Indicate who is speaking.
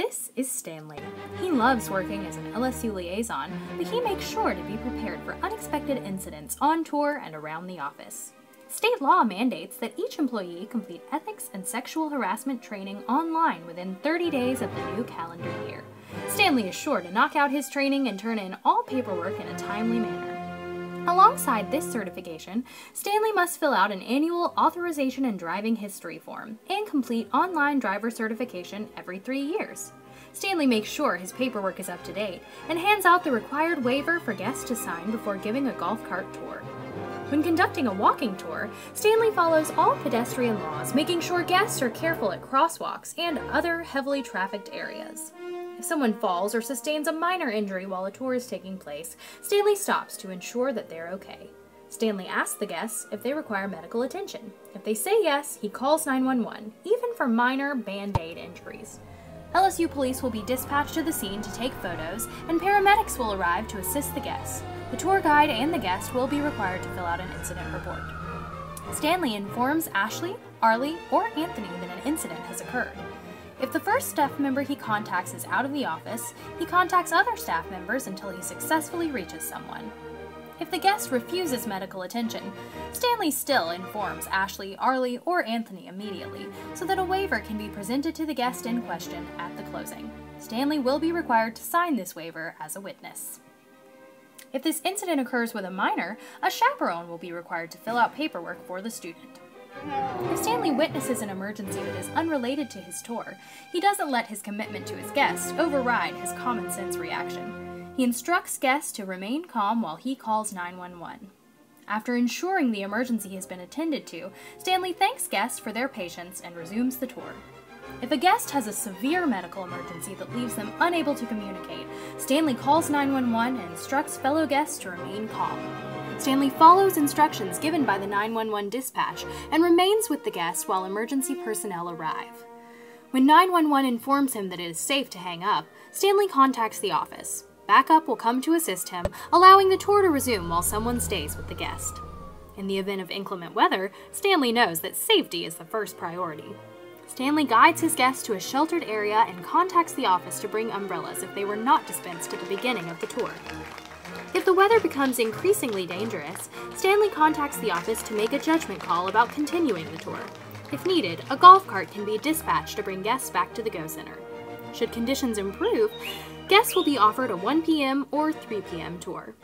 Speaker 1: This is Stanley. He loves working as an LSU liaison, but he makes sure to be prepared for unexpected incidents on tour and around the office. State law mandates that each employee complete ethics and sexual harassment training online within 30 days of the new calendar year. Stanley is sure to knock out his training and turn in all paperwork in a timely manner. Alongside this certification, Stanley must fill out an annual authorization and driving history form and complete online driver certification every 3 years. Stanley makes sure his paperwork is up to date and hands out the required waiver for guests to sign before giving a golf cart tour. When conducting a walking tour, Stanley follows all pedestrian laws, making sure guests are careful at crosswalks and other heavily trafficked areas. If someone falls or sustains a minor injury while a tour is taking place, Stanley stops to ensure that they're okay. Stanley asks the guests if they require medical attention. If they say yes, he calls 911, even for minor band-aid injuries. LSU police will be dispatched to the scene to take photos, and paramedics will arrive to assist the guests. The tour guide and the guest will be required to fill out an incident report. Stanley informs Ashley, Arlie, or Anthony that an incident has occurred. If the first staff member he contacts is out of the office, he contacts other staff members until he successfully reaches someone. If the guest refuses medical attention, Stanley still informs Ashley, Arlie, or Anthony immediately so that a waiver can be presented to the guest in question at the closing. Stanley will be required to sign this waiver as a witness. If this incident occurs with a minor, a chaperone will be required to fill out paperwork for the student. If Stanley witnesses an emergency that is unrelated to his tour, he doesn't let his commitment to his guests override his common sense reaction. He instructs guests to remain calm while he calls 911. After ensuring the emergency has been attended to, Stanley thanks guests for their patience and resumes the tour. If a guest has a severe medical emergency that leaves them unable to communicate, Stanley calls 911 and instructs fellow guests to remain calm. Stanley follows instructions given by the 911 dispatch and remains with the guest while emergency personnel arrive. When 911 informs him that it is safe to hang up, Stanley contacts the office. Backup will come to assist him, allowing the tour to resume while someone stays with the guest. In the event of inclement weather, Stanley knows that safety is the first priority. Stanley guides his guests to a sheltered area and contacts the office to bring umbrellas if they were not dispensed at the beginning of the tour. If the weather becomes increasingly dangerous, Stanley contacts the office to make a judgment call about continuing the tour. If needed, a golf cart can be dispatched to bring guests back to the Go Center. Should conditions improve, guests will be offered a 1 p.m. or 3 p.m. tour.